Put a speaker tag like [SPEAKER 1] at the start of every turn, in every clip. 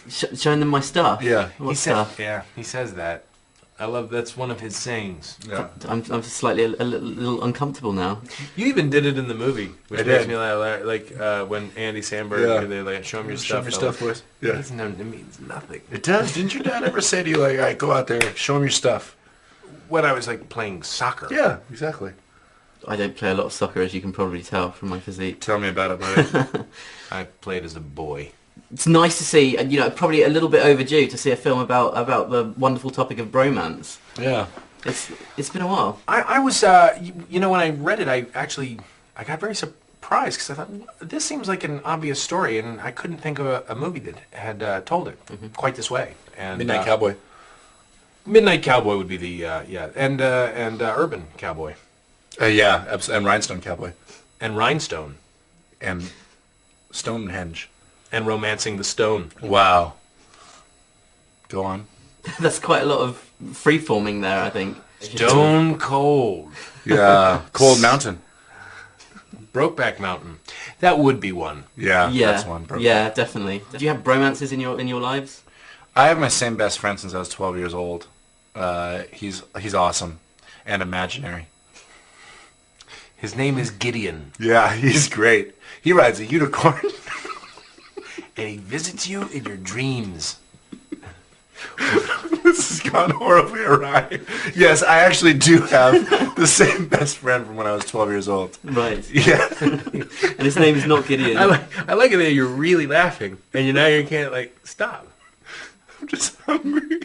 [SPEAKER 1] Showing them my stuff.
[SPEAKER 2] Yeah.
[SPEAKER 1] What stuff?
[SPEAKER 3] He says that. I love that's one of his sayings.
[SPEAKER 2] Yeah.
[SPEAKER 1] I'm slightly a little uncomfortable now.
[SPEAKER 3] You even did it in the movie, which
[SPEAKER 2] I
[SPEAKER 3] makes
[SPEAKER 2] did.
[SPEAKER 3] me laugh. Like when Andy Samberg, they like show him your stuff.
[SPEAKER 2] Show 'em your stuff, boys. Yeah.
[SPEAKER 3] It means nothing.
[SPEAKER 2] It does. Didn't your dad ever say to you, like, all right, go out there, show him your stuff?
[SPEAKER 3] When I was like playing soccer.
[SPEAKER 2] Yeah, exactly.
[SPEAKER 1] I don't play a lot of soccer, as you can probably tell from my physique.
[SPEAKER 2] Tell me about it, buddy.
[SPEAKER 3] I played as a boy.
[SPEAKER 1] It's nice to see, and probably a little bit overdue to see a film about the wonderful topic of bromance.
[SPEAKER 2] Yeah.
[SPEAKER 1] It's been a while.
[SPEAKER 3] I was, when I read it, I got very surprised because I thought, this seems like an obvious story, and I couldn't think of a movie that had told it quite this way. And
[SPEAKER 2] Midnight Cowboy.
[SPEAKER 3] Midnight Cowboy would be the, and Urban Cowboy.
[SPEAKER 2] Yeah, absolutely. And Rhinestone Cowboy.
[SPEAKER 3] And Rhinestone.
[SPEAKER 2] And Stonehenge.
[SPEAKER 3] And Romancing the Stone.
[SPEAKER 2] Wow. Go on.
[SPEAKER 1] That's quite a lot of free-forming there, I think.
[SPEAKER 3] Stone Cold.
[SPEAKER 2] Yeah. Cold Mountain.
[SPEAKER 3] Brokeback Mountain. That would be one.
[SPEAKER 2] Yeah,
[SPEAKER 1] Yeah,
[SPEAKER 2] that's one.
[SPEAKER 1] yeah, definitely. Do you have bromances in your lives?
[SPEAKER 2] I have my same best friend since I was 12 years old. He's awesome and imaginary.
[SPEAKER 3] His name is Gideon.
[SPEAKER 2] Yeah, he's great. He rides a unicorn.
[SPEAKER 3] And he visits you in your dreams.
[SPEAKER 2] This has gone horribly awry. Yes, I actually do have the same best friend from when I was 12 years old.
[SPEAKER 1] Right.
[SPEAKER 2] Yeah.
[SPEAKER 1] And his name is not Gideon.
[SPEAKER 3] I like it that you're really laughing, and you can't stop.
[SPEAKER 2] I'm just hungry.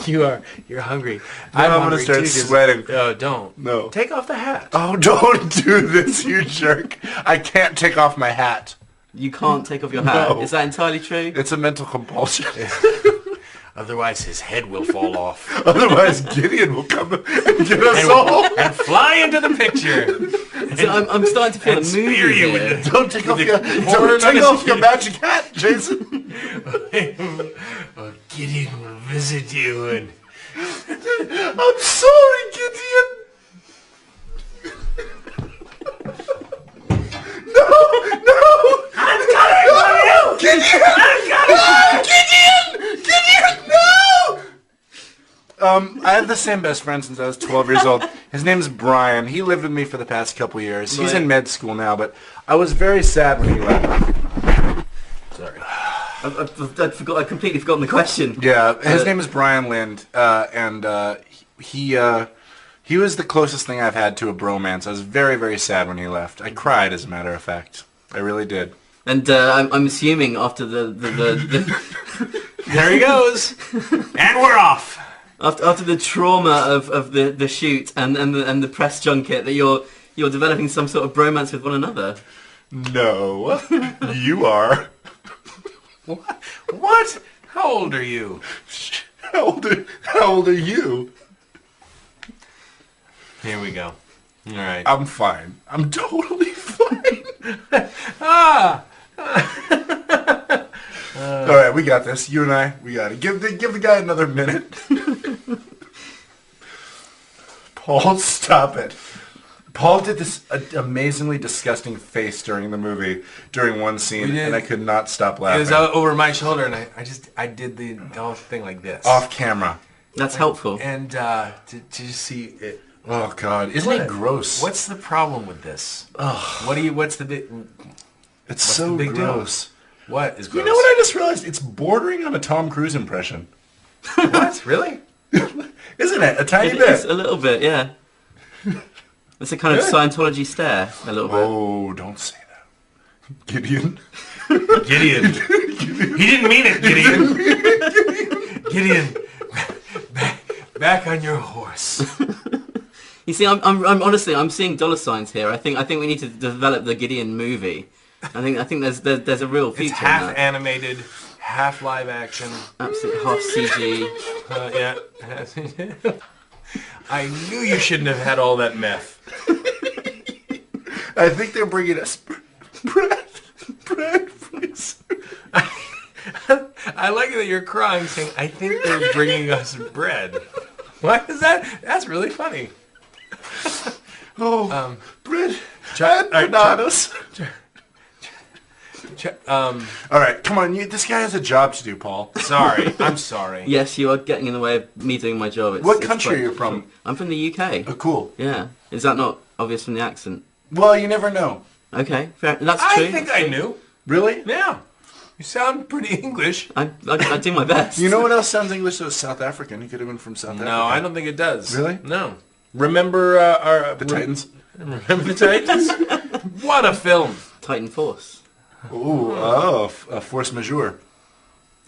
[SPEAKER 3] You're hungry.
[SPEAKER 2] I'm going to start sweating.
[SPEAKER 3] Oh, don't.
[SPEAKER 2] No.
[SPEAKER 3] Take off the hat.
[SPEAKER 2] Oh, don't do this, you jerk. I can't take off my hat.
[SPEAKER 1] You can't take off your hat.
[SPEAKER 2] No.
[SPEAKER 1] Is that entirely true?
[SPEAKER 2] It's a mental compulsion.
[SPEAKER 3] Otherwise, his head will fall off.
[SPEAKER 2] Otherwise, Gideon will come and get us all.
[SPEAKER 3] And fly into the picture.
[SPEAKER 1] So I'm starting to feel a movie
[SPEAKER 3] spear you
[SPEAKER 1] here.
[SPEAKER 3] with
[SPEAKER 2] Don't take off your magic hat, Jason.
[SPEAKER 3] Gideon will visit you and...
[SPEAKER 2] I'm sorry, Gideon. No! I'm coming for you! Gideon! No! Gideon, no! I have the same best friend since I was 12 years old. His name's Brian. He lived with me for the past couple years. He's in med school now, but I was very sad when he left.
[SPEAKER 1] Sorry. I completely forgotten the question.
[SPEAKER 2] Yeah, his name is Brian Lind, and he was the closest thing I've had to a bromance. I was very, very sad when he left. I cried, as a matter of fact. I really did.
[SPEAKER 1] And I'm assuming after the
[SPEAKER 3] There he goes. And we're off.
[SPEAKER 1] after the trauma of the shoot and the press junket that you're developing some sort of bromance with one another.
[SPEAKER 2] No, you are.
[SPEAKER 3] What? How old are you?
[SPEAKER 2] How old are you?
[SPEAKER 3] Here we go. All right.
[SPEAKER 2] I'm fine. I'm totally fine. All right, we got this. You and I, we got it. Give the guy another minute. Paul, stop it. Paul did this amazingly disgusting face during the movie, during one scene, and I could not stop
[SPEAKER 3] It
[SPEAKER 2] laughing.
[SPEAKER 3] was over my shoulder, and I did the whole thing like this.
[SPEAKER 2] Off camera.
[SPEAKER 1] That's helpful.
[SPEAKER 3] And to just see it.
[SPEAKER 2] Oh, God. Isn't it gross?
[SPEAKER 3] What's the problem with this?
[SPEAKER 2] Ugh.
[SPEAKER 3] What's the big...
[SPEAKER 2] It's so
[SPEAKER 3] the big deal?
[SPEAKER 2] gross.
[SPEAKER 3] What is gross?
[SPEAKER 2] You know what I just realized? It's bordering on a Tom Cruise impression.
[SPEAKER 3] What? Really?
[SPEAKER 2] Isn't it? A tiny
[SPEAKER 1] It
[SPEAKER 2] bit.
[SPEAKER 1] is a little bit, yeah. It's a kind of Scientology stare, a little bit.
[SPEAKER 2] Oh, don't say that. Gideon.
[SPEAKER 3] Gideon. He didn't mean it, Gideon. Gideon. Back on your horse.
[SPEAKER 1] You see, I'm honestly, I'm seeing dollar signs here. I think we need to develop the Gideon movie. I think there's a real future.
[SPEAKER 3] It's
[SPEAKER 1] in
[SPEAKER 3] half
[SPEAKER 1] that.
[SPEAKER 3] animated, half live action.
[SPEAKER 1] Absolutely half CG.
[SPEAKER 3] Yeah. I knew you shouldn't have had all that meth.
[SPEAKER 2] I think they're bringing us bread. Bread, please.
[SPEAKER 3] I like that you're crying, saying, "I think they're bringing us bread." What is that? That's really funny.
[SPEAKER 2] Oh, bread and bananas. All right, come on. This guy has a job to do, Paul.
[SPEAKER 3] Sorry, I'm sorry.
[SPEAKER 1] Yes, you are getting in the way of me doing my job.
[SPEAKER 2] What country are you from?
[SPEAKER 1] I'm from the UK.
[SPEAKER 2] Oh, cool.
[SPEAKER 1] Yeah. Is that not obvious from the accent?
[SPEAKER 2] Well, you never know.
[SPEAKER 1] Okay, that's true.
[SPEAKER 3] I think I knew.
[SPEAKER 2] Really?
[SPEAKER 3] Yeah. You sound pretty English.
[SPEAKER 1] I do my best.
[SPEAKER 2] You know what else sounds English? So South African. He could have been from South Africa.
[SPEAKER 3] No, I don't think it does.
[SPEAKER 2] Really?
[SPEAKER 3] No. Remember
[SPEAKER 2] The Titans.
[SPEAKER 3] Remember the Titans? What a film.
[SPEAKER 1] Titan Force.
[SPEAKER 2] Ooh, force majeure.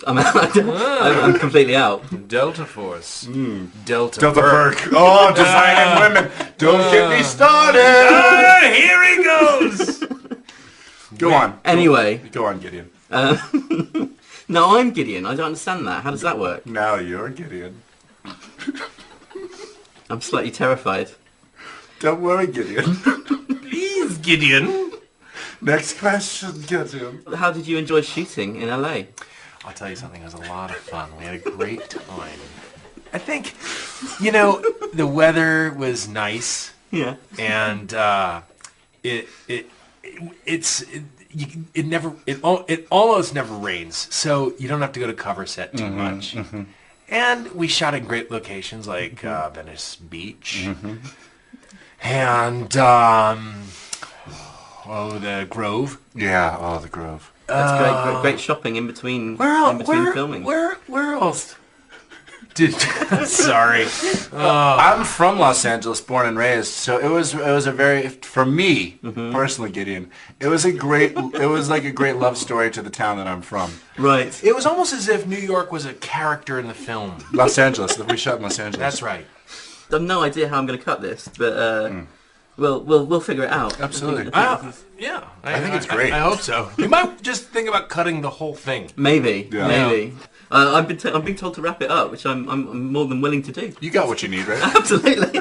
[SPEAKER 1] I'm completely out.
[SPEAKER 3] Delta Force. Delta
[SPEAKER 2] Burke. Oh, designing women. Don't get me started.
[SPEAKER 3] Here he goes.
[SPEAKER 2] Go on.
[SPEAKER 1] Anyway.
[SPEAKER 2] Go on, Gideon.
[SPEAKER 1] No, I'm Gideon. I don't understand that. How does that work?
[SPEAKER 2] Now you're Gideon.
[SPEAKER 1] I'm slightly terrified.
[SPEAKER 2] Don't worry, Gideon.
[SPEAKER 3] Please, Gideon.
[SPEAKER 2] Next question, Gideon.
[SPEAKER 1] How did you enjoy shooting in LA?
[SPEAKER 3] I'll tell you something. It was a lot of fun. We had a great time. I think, you know, the weather was nice.
[SPEAKER 1] Yeah.
[SPEAKER 3] And it almost never rains, so you don't have to go to cover set too much. Mm-hmm. And we shot in great locations like Venice Beach and the Grove.
[SPEAKER 2] Yeah, the Grove.
[SPEAKER 1] That's great shopping in between. Filming.
[SPEAKER 3] Where else? Sorry.
[SPEAKER 2] I'm from Los Angeles, born and raised, so it was a very, for me personally, Gideon, it was like a great love story to the town that I'm from.
[SPEAKER 1] Right.
[SPEAKER 3] It was almost as if New York was a character in the film.
[SPEAKER 2] Los Angeles, we shot in Los Angeles.
[SPEAKER 3] That's right.
[SPEAKER 1] I have no idea how I'm going to cut this, but we'll figure it out.
[SPEAKER 2] Absolutely.
[SPEAKER 3] Yeah.
[SPEAKER 2] I think it's great.
[SPEAKER 3] I hope so. You might just think about cutting the whole thing.
[SPEAKER 1] Maybe.
[SPEAKER 2] Yeah.
[SPEAKER 1] Maybe. I'm being told to wrap it up, which I'm more than willing to do.
[SPEAKER 2] You got what you need, right?
[SPEAKER 1] Absolutely.